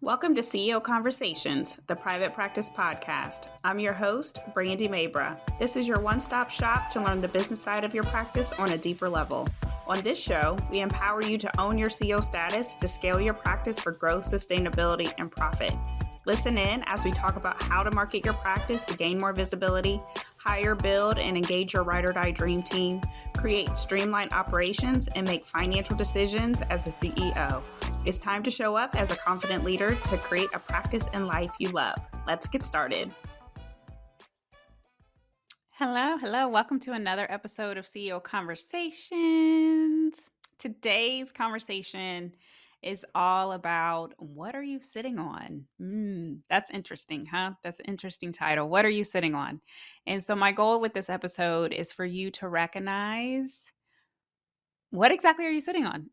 Welcome to CEO Conversations, the private practice podcast. I'm your host, Brandy Mabra. This is your one-stop shop to learn the business side of your practice on a deeper level. On this show, we empower you to own your CEO status to scale your practice for growth, sustainability, and profit. Listen in as we talk about how to market your practice to gain more visibility, hire, build, and engage your ride or die dream team, create streamlined operations, and make financial decisions as a CEO. It's time to show up as a confident leader to create a practice and life you love. Let's get started. Hello. Welcome to another episode of CEO Conversations. Today's conversation is all about what are you sitting on? That's interesting, huh? That's an interesting title. What are you sitting on? And so my goal with this episode is for you to recognize what exactly are you sitting on?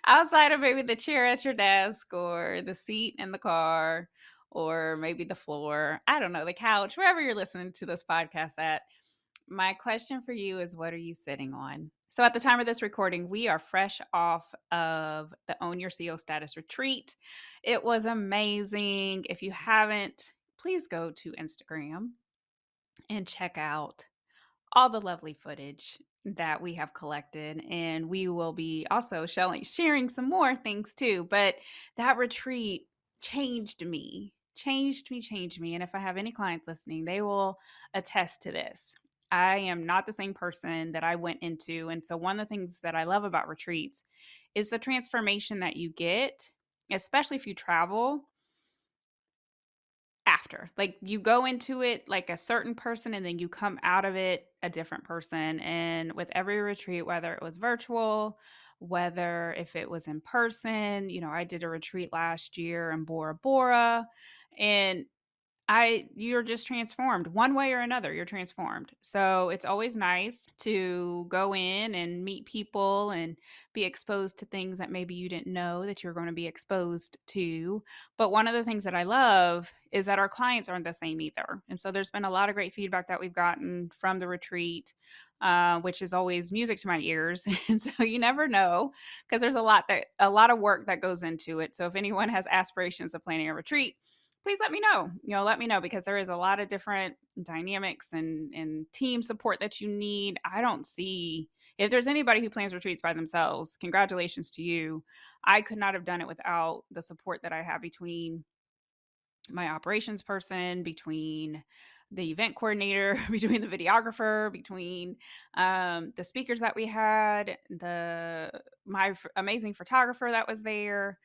Outside of maybe the chair at your desk or the seat in the car or maybe the floor, I don't know, the couch, wherever you're listening to this podcast at. My question for you is, what are you sitting on? So at the time of this recording, we are fresh off of the Own Your CEO Status retreat. It was amazing. If you haven't, please go to Instagram and check out all the lovely footage that we have collected, and we will be also sharing some more things too. But that retreat changed me. And if I have any clients listening, they will attest to this. I am not the same person that I went into. And so one of the things that I love about retreats is the transformation that you get, especially if you travel after. Like, you go into it like a certain person and then you come out of it a different person. And with every retreat, whether it was virtual, whether if it was in person, I did a retreat last year in Bora Bora, and you're just transformed one way or another. You're transformed. So it's always nice to go in and meet people and be exposed to things that maybe you didn't know that you're going to be exposed to. But one of the things that I love is that our clients aren't the same either. And so there's been a lot of great feedback that we've gotten from the retreat, which is always music to my ears. And so you never know, because there's a lot of work that goes into it. So if anyone has aspirations of planning a retreat, please let me know. Let me know, because there is a lot of different dynamics and team support that you need. I don't see, if there's anybody who plans retreats by themselves, congratulations to you. I could not have done it without the support that I have between my operations person, between the event coordinator, between the videographer, between the speakers that we had, my amazing photographer that was there,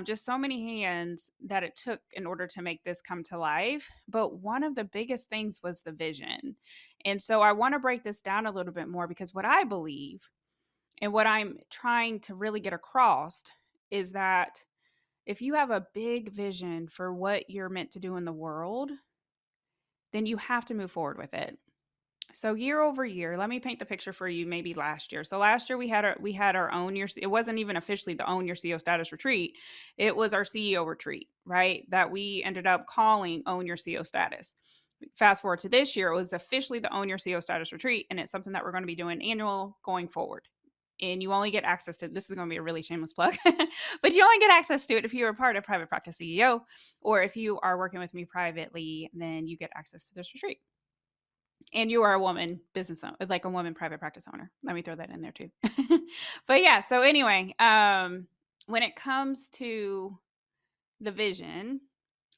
just so many hands that it took in order to make this come to life. But one of the biggest things was the vision. And so I want to break this down a little bit more, because what I believe and what I'm trying to really get across is that if you have a big vision for what you're meant to do in the world, then you have to move forward with it. So year over year, let me paint the picture for you. Maybe last year. So last year we had our own year. It wasn't even officially the Own Your CEO Status retreat. It was our CEO retreat, right? That we ended up calling Own Your CEO Status. Fast forward to this year, it was officially the Own Your CEO Status retreat, and it's something that we're going to be doing annual going forward. And you only get access to, this is going to be a really shameless plug, but you only get access to it if you are part of Private Practice CEO, or if you are working with me privately, then you get access to this retreat. And you are a woman business owner, like a woman private practice owner. Let me throw that in there too. But yeah, so anyway, when it comes to the vision,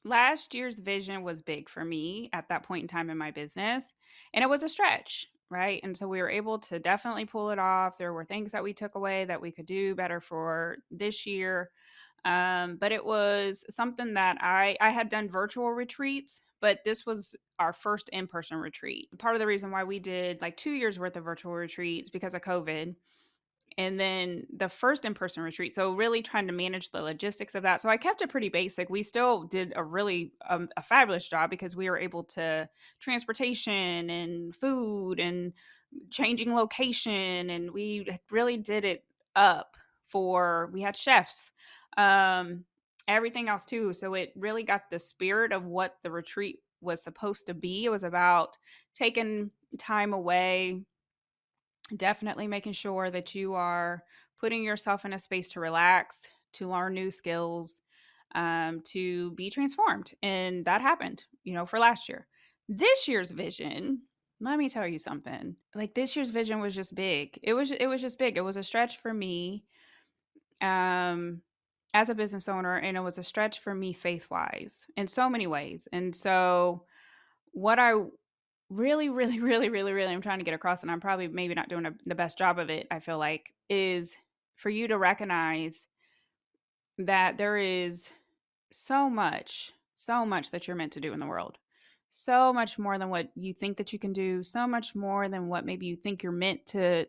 last year's vision was big for me at that point in time in my business, and it was a stretch, right? And so we were able to definitely pull it off. There were things that we took away that we could do better for this year. But it was something that I had done virtual retreats, but this was our first in-person retreat. Part of the reason why we did like 2 years worth of virtual retreats because of COVID, and then the first in-person retreat. So really trying to manage the logistics of that. So I kept it pretty basic. We still did a really a fabulous job, because we were able to transportation and food and changing location, and we really did it up we had chefs, everything else too. So it really got the spirit of what the retreat was supposed to be. It was about taking time away, definitely making sure that you are putting yourself in a space to relax, to learn new skills, to be transformed. And that happened, for last year. This year's vision, let me tell you something. Like, this year's vision was just big. It was just big. It was a stretch for me, um as a business owner, and it was a stretch for me faith wise in so many ways. And so what I really, really, really, really, really I'm trying to get across, and I'm probably maybe not doing the best job of it, I feel like, is for you to recognize that there is so much that you're meant to do in the world. So much more than what you think that you can do, so much more than what maybe you think you're meant to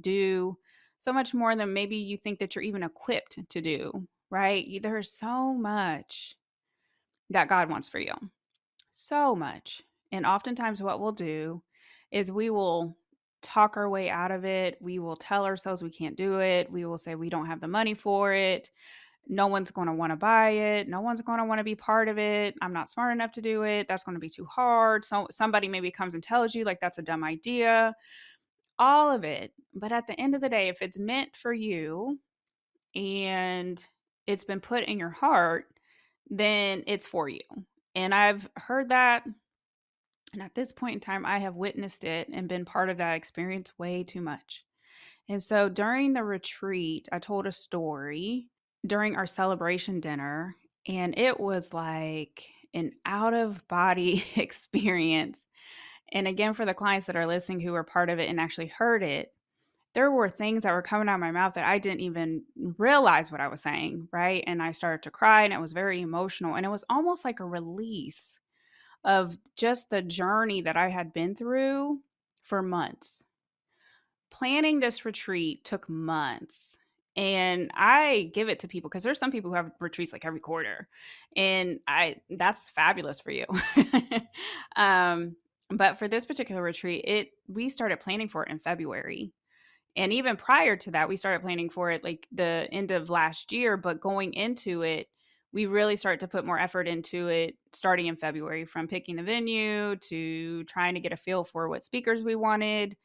do, so much more than maybe you think that you're even equipped to do, right? There's so much that God wants for you. So much. And oftentimes what we'll do is we will talk our way out of it. We will tell ourselves we can't do it. We will say we don't have the money for it. No one's going to want to buy it. No one's going to want to be part of it. I'm not smart enough to do it. That's going to be too hard. So somebody maybe comes and tells you like that's a dumb idea. All of it. But at the end of the day, if it's meant for you and it's been put in your heart, then it's for you. And I've heard that, and at this point in time, I have witnessed it and been part of that experience way too much. And so during the retreat, I told a story during our celebration dinner, and it was like an out of body experience. And again, for the clients that are listening who were part of it and actually heard it, there were things that were coming out of my mouth that I didn't even realize what I was saying, right? And I started to cry, and it was very emotional. And it was almost like a release of just the journey that I had been through for months. Planning this retreat took months. And I give it to people because there's some people who have retreats like every quarter. And that's fabulous for you. um, but for this particular retreat, we started planning for it in February. And even prior to that, we started planning for it like the end of last year, but going into it, we really started to put more effort into it starting in February, from picking the venue to trying to get a feel for what speakers we wanted,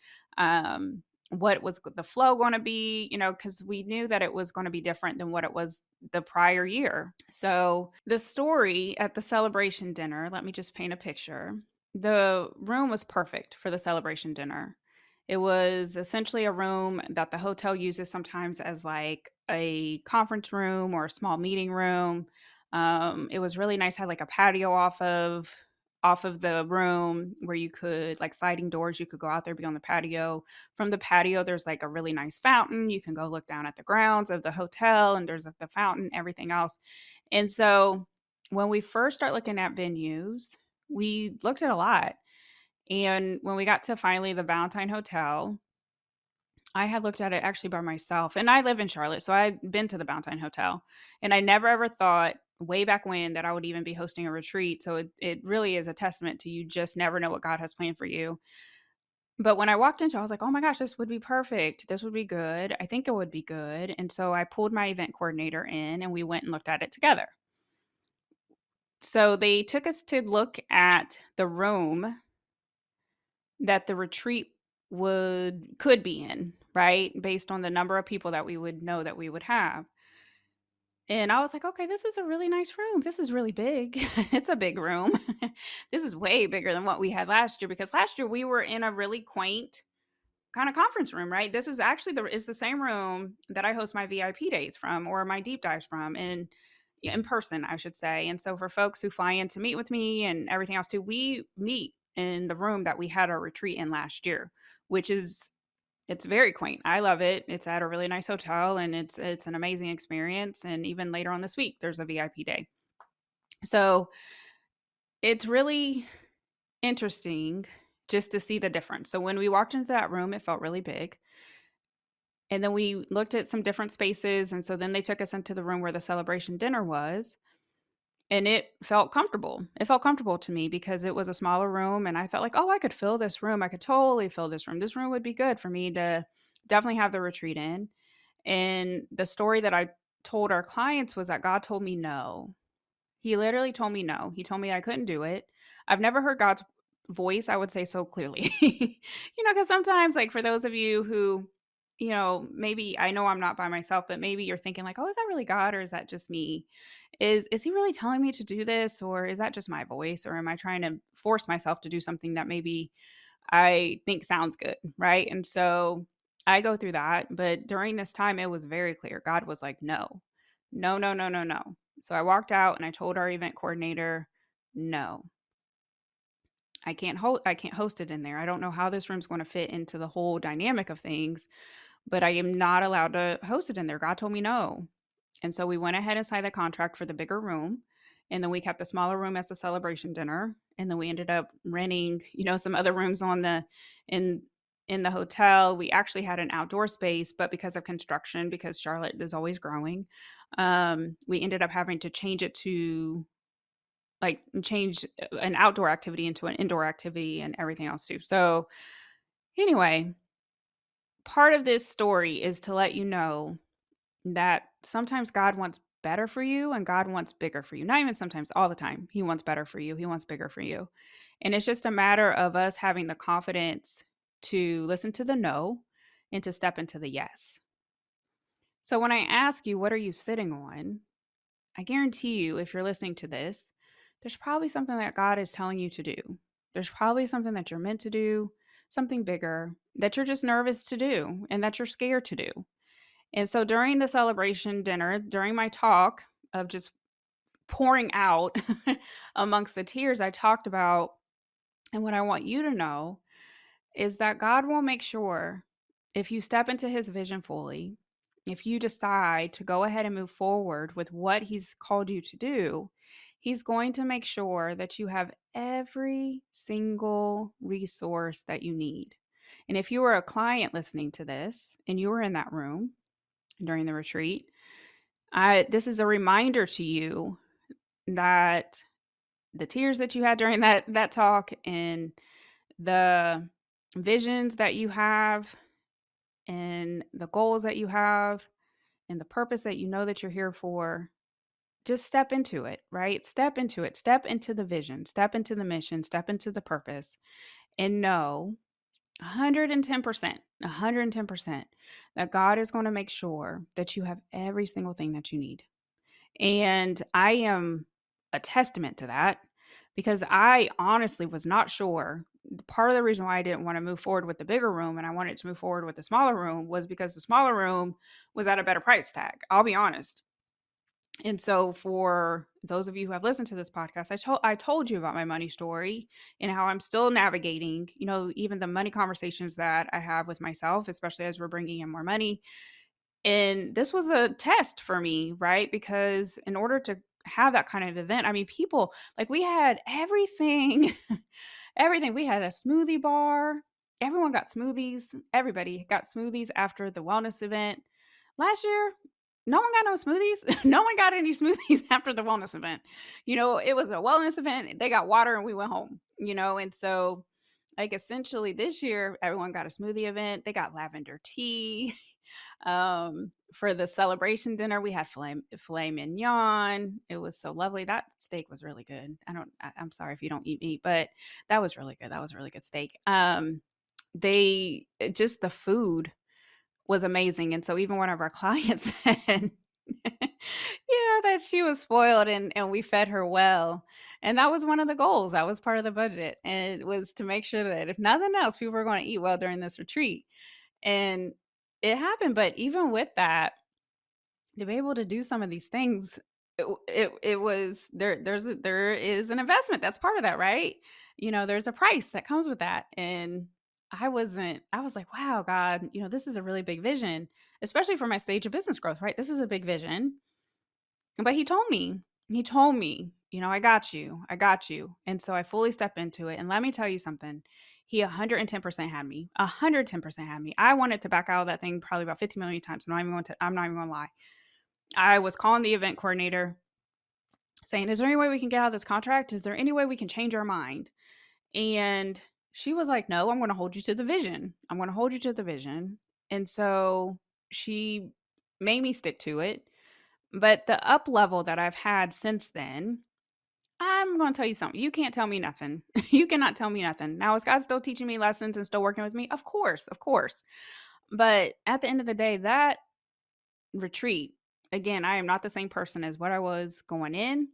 what was the flow going to be, because we knew that it was going to be different than what it was the prior year. So the story at the celebration dinner, let me just paint a picture. The room was perfect for the celebration dinner. It was essentially a room that the hotel uses sometimes as like a conference room or a small meeting room. It was really nice. Had like a patio off of the room where you could, like, sliding doors. You could go out there, be on the patio. From the patio, there's like a really nice fountain. You can go look down at the grounds of the hotel, and there's like the fountain, everything else. And so when we first start looking at venues, we looked at a lot. And when we got to finally the Valentine Hotel, I had looked at it actually by myself, and I live in Charlotte, so I'd been to the Valentine Hotel, and I never ever thought way back when that I would even be hosting a retreat. So it really is a testament to, you just never know what God has planned for you. But when I walked into it, I was like, oh my gosh, this would be perfect. This would be good. I think it would be good. And so I pulled my event coordinator in, and we went and looked at it together. So they took us to look at the room that the retreat could be in, right? Based on the number of people that we would know that we would have. And I was like, okay, this is a really nice room. This is really big. It's a big room. This is way bigger than what we had last year, because last year we were in a really quaint kind of conference room, right? This is actually the same room that I host my VIP days from, or my deep dives from, in person, I should say. And so for folks who fly in to meet with me and everything else too, we meet in the room that we had our retreat in last year, which is, it's very quaint. I love it. It's at a really nice hotel, and it's an amazing experience. And even later on this week, there's a VIP day. So it's really interesting just to see the difference. So when we walked into that room, it felt really big. And then we looked at some different spaces. And so then they took us into the room where the celebration dinner was. And it felt comfortable. It felt comfortable to me because it was a smaller room. And I felt like, oh, I could fill this room. I could totally fill this room. This room would be good for me to definitely have the retreat in. And the story that I told our clients was that God told me no. He literally told me no. He told me I couldn't do it. I've never heard God's voice, I would say, so clearly. Because sometimes, like, for those of you who maybe I know I'm not by myself, but maybe you're thinking like, "Oh, is that really God or is that just me? Is he really telling me to do this or is that just my voice or am I trying to force myself to do something that maybe I think sounds good?" Right? And so I go through that, but during this time it was very clear. God was like, "No. No, no, no, no, no." So I walked out and I told our event coordinator, "No. I can't host it in there. I don't know how this room's going to fit into the whole dynamic of things, but I am not allowed to host it in there. God told me no." And so we went ahead and signed the contract for the bigger room. And then we kept the smaller room as a celebration dinner. And then we ended up renting, some other rooms in in the hotel. We actually had an outdoor space, but because of construction, because Charlotte is always growing, we ended up having to change an outdoor activity into an indoor activity and everything else too. So anyway, part of this story is to let you know that sometimes God wants better for you and God wants bigger for you. Not even sometimes, all the time. He wants better for you. He wants bigger for you. And it's just a matter of us having the confidence to listen to the no and to step into the yes. So when I ask you, what are you sitting on? I guarantee you, if you're listening to this, there's probably something that God is telling you to do. There's probably something that you're meant to do, something bigger that you're just nervous to do and that you're scared to do. And so during the celebration dinner, during my talk of just pouring out amongst the tears, I talked about, and what I want you to know is that God will make sure if you step into his vision fully, if you decide to go ahead and move forward with what he's called you to do, he's going to make sure that you have every single resource that you need. And if you were a client listening to this and you were in that room during the retreat, this is a reminder to you that the tears that you had during that talk and the visions that you have and the goals that you have and the purpose that you know that you're here for, just step into it, right? Step into it. Step into the vision, step into the mission, step into the purpose, and know 110%, 110% that God is going to make sure that you have every single thing that you need. And I am a testament to that because I honestly was not sure. Part of the reason why I didn't want to move forward with the bigger room and I wanted to move forward with the smaller room was because the smaller room was at a better price tag. I'll be honest. And so for those of you who have listened to this podcast, I told you about my money story and how I'm still navigating, even the money conversations that I have with myself, especially as we're bringing in more money. And this was a test for me, right? Because in order to have that kind of event, I mean, people like we had everything, everything. We had a smoothie bar. Everyone got smoothies. Everybody got smoothies after the wellness event. Last year, no one got no smoothies. No one got any smoothies after the wellness event. It was a wellness event. They got water and we went home, and so like essentially this year, everyone got a smoothie event. They got lavender tea. For the celebration dinner, we had filet mignon. It was so lovely. That steak was really good. I'm sorry if you don't eat meat, but that was really good. That was a really good steak. Just the food was amazing. And so even one of our clients said, that she was spoiled and we fed her well. And that was one of the goals. That was part of the budget. And it was to make sure that if nothing else, people were going to eat well during this retreat. And it happened, but even with that, to be able to do some of these things, it was there is an investment that's part of that, right? There's a price that comes with that. And I was like, wow, God, this is a really big vision, especially for my stage of business growth, right? This is a big vision. But he told me, I got you. I got you. And so I fully step into it. And let me tell you something. He 110% had me. 110% had me. I wanted to back out of that thing probably about 50 million times. I'm not even going to lie. I was calling the event coordinator saying, "Is there any way we can get out of this contract? Is there any way we can change our mind?" And she was like, "No, I'm going to hold you to the vision. I'm going to hold you to the vision." And so she made me stick to it. But the up level that I've had since then, I'm going to tell you something. You can't tell me nothing. You cannot tell me nothing. Now, is God still teaching me lessons and still working with me? Of course, of course. But at the end of the day, that retreat, again, I am not the same person as what I was going in,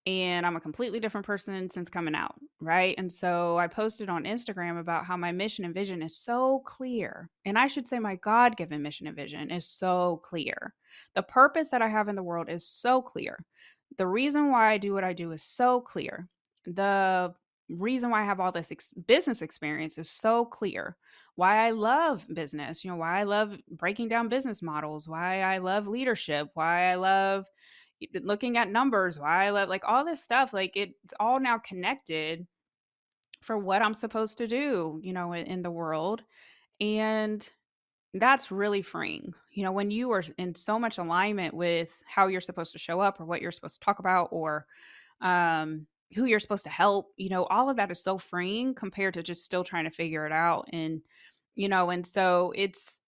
and I'm a completely different person since coming out, right? And so I posted on Instagram about how my mission and vision is so clear. And I should say my God given mission and vision is so clear. The purpose that I have in the world is so clear. The reason why I do what I do is so clear. The reason why I have all this business experience is so clear. Why I love business, why I love breaking down business models, why I love leadership, why I love looking at numbers, why I love like all this stuff, like it's all now connected for what I'm supposed to do, in the world. And that's really freeing. When you are in so much alignment with how you're supposed to show up or what you're supposed to talk about or who you're supposed to help, all of that is so freeing compared to just still trying to figure it out. And so it's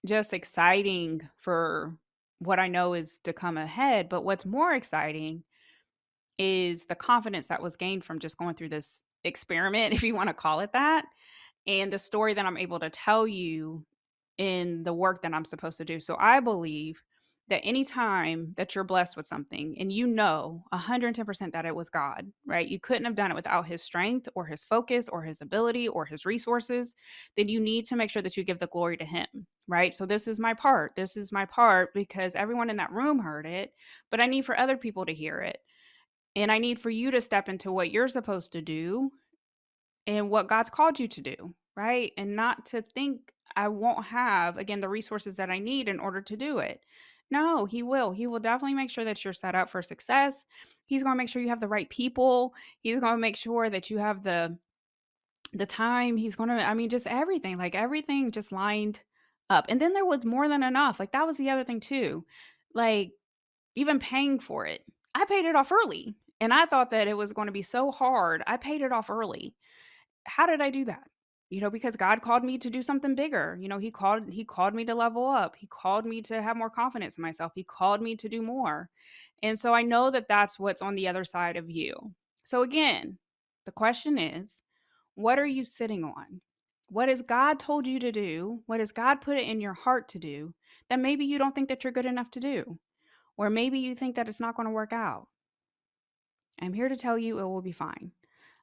just exciting for what I know is to come ahead. But what's more exciting is the confidence that was gained from just going through this experiment, if you want to call it that, and the story that I'm able to tell you in the work that I'm supposed to do. So I believe that anytime that you're blessed with something and 110% that it was God, right? You couldn't have done it without his strength or his focus or his ability or his resources, then you need to make sure that you give the glory to him, right? So this is my part. This is my part because everyone in that room heard it, but I need for other people to hear it. And I need for you to step into what you're supposed to do and what God's called you to do, right? And not to think I won't have, again, the resources that I need in order to do it. No, he will. He will definitely make sure that you're set up for success. He's going to make sure you have the right people. He's going to make sure that you have the time. He's going to I mean just everything, like everything just lined up. And then there was more than enough. Like that was the other thing too. Like even paying for it. I paid it off early. And I thought that it was going to be so hard. I paid it off early. How did I do that? Because God called me to do something bigger. He called me to level up. He called me to have more confidence in myself. He called me to do more. And so I know that that's what's on the other side of you. So again, the question is, what are you sitting on? What has God told you to do? What has God put it in your heart to do that maybe you don't think that you're good enough to do? Or maybe you think that it's not going to work out. I'm here to tell you it will be fine.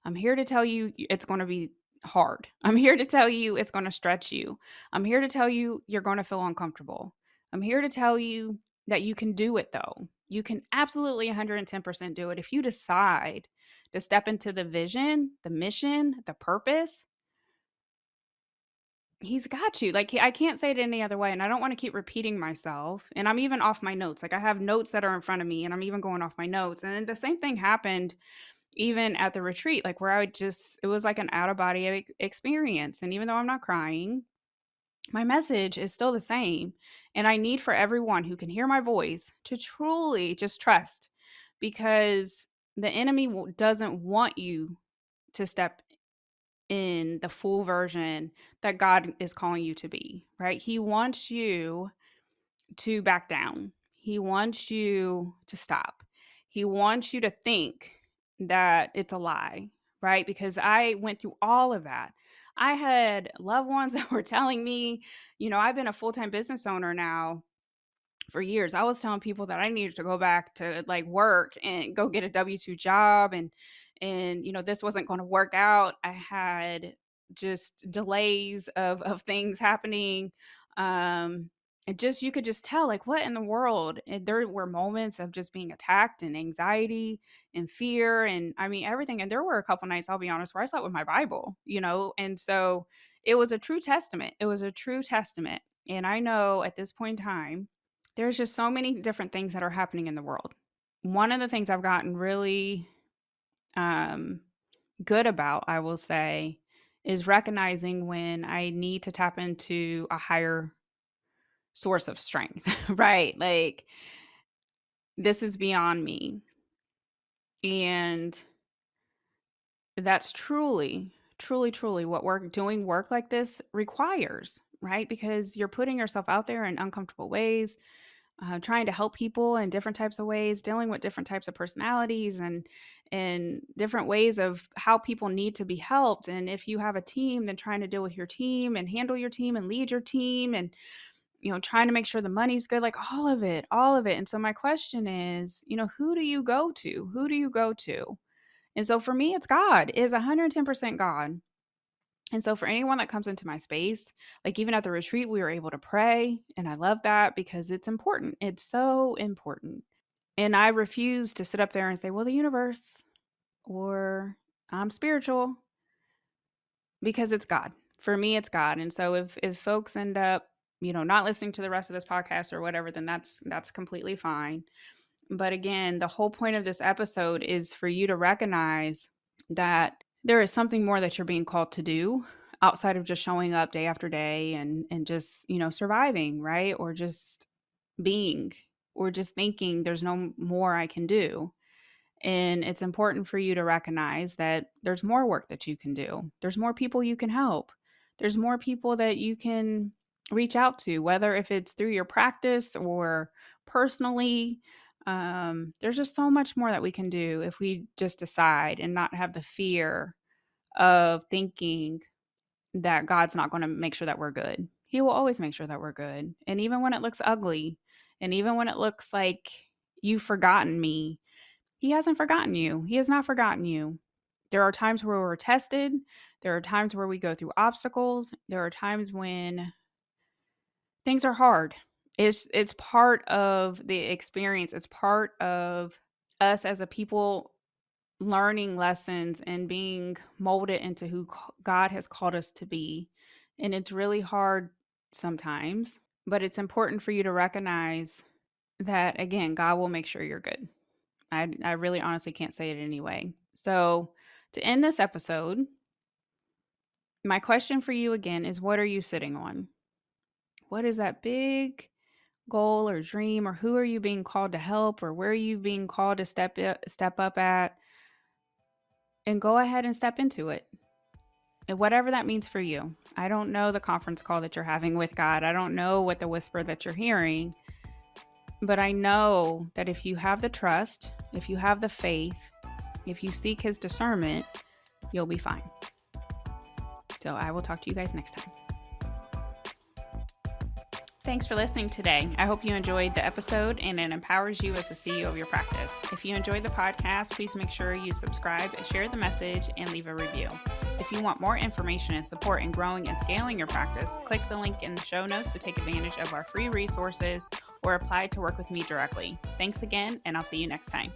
I'm here to tell you it's going to be hard. I'm here to tell you it's going to stretch you. I'm here to tell you you're going to feel uncomfortable. I'm here to tell you that you can do it though. You can absolutely 110% do it if you decide to step into the vision, the mission, the purpose. He's got you. Like I can't say it any other way, and I don't want to keep repeating myself. And I'm even off my notes. Like I have notes that are in front of me, and I'm even going off my notes. And then the same thing happened even at the retreat, like where it was like an out of body experience. And even though I'm not crying, my message is still the same. And I need for everyone who can hear my voice to truly just trust because the enemy doesn't want you to step in the full version that God is calling you to be, right? He wants you to back down. He wants you to stop. He wants you to think that it's a lie, right? Because I went through all of that. I had loved ones that were telling me, I've been a full time business owner now for years. I was telling people that I needed to go back to like work and go get a W-2 job and this wasn't going to work out. I had just delays of things happening. And just you could just tell like what in the world. And there were moments of just being attacked and anxiety and fear and I mean everything. And there were a couple nights, I'll be honest, where I slept with my Bible. And so it was a true testament. It was a true testament. And I know at this point in time there's just so many different things that are happening in the world. One of the things I've gotten really um, good about, I will say, is recognizing when I need to tap into a higher source of strength, right? Like, this is beyond me. And that's truly, truly, truly what work like this requires, right? Because you're putting yourself out there in uncomfortable ways. trying to help people in different types of ways, dealing with different types of personalities and different ways of how people need to be helped. And if you have a team, then trying to deal with your team and handle your team and lead your team and trying to make sure the money's good, like all of it, all of it. And so my question is, who do you go to? Who do you go to? And so for me, it's God. It is 110% God. And so for anyone that comes into my space, like even at the retreat, we were able to pray. And I love that because it's important. It's so important. And I refuse to sit up there and say, well, the universe or I'm spiritual, because it's God. For me, it's God. And so if folks end up, not listening to the rest of this podcast or whatever, then that's completely fine. But again, the whole point of this episode is for you to recognize that there is something more that you're being called to do outside of just showing up day after day and just, surviving, right? Or just being, or just thinking there's no more I can do. And it's important for you to recognize that there's more work that you can do. There's more people you can help. There's more people that you can reach out to, whether if it's through your practice or personally. There's just so much more that we can do if we just decide and not have the fear of thinking that God's not going to make sure that we're good. He will always make sure that we're good. And even when it looks ugly, and even when it looks like you've forgotten me, he hasn't forgotten you. He has not forgotten you. There are times where we're tested. There are times where we go through obstacles. There are times when things are hard. It's part of the experience. It's part of us as a people learning lessons and being molded into who God has called us to be. And it's really hard sometimes, but it's important for you to recognize that, again, God will make sure you're good. I really honestly can't say it anyway. So to end this episode, my question for you again is, what are you sitting on? What is that big goal or dream, or who are you being called to help, or where are you being called to step up at? And go ahead and step into it. And whatever that means for you. I don't know the conference call that you're having with God. I don't know what the whisper that you're hearing. But I know that if you have the trust, if you have the faith, if you seek his discernment, you'll be fine. So I will talk to you guys next time. Thanks for listening today. I hope you enjoyed the episode and it empowers you as the CEO of your practice. If you enjoyed the podcast, please make sure you subscribe, share the message, and leave a review. If you want more information and support in growing and scaling your practice, click the link in the show notes to take advantage of our free resources or apply to work with me directly. Thanks again, and I'll see you next time.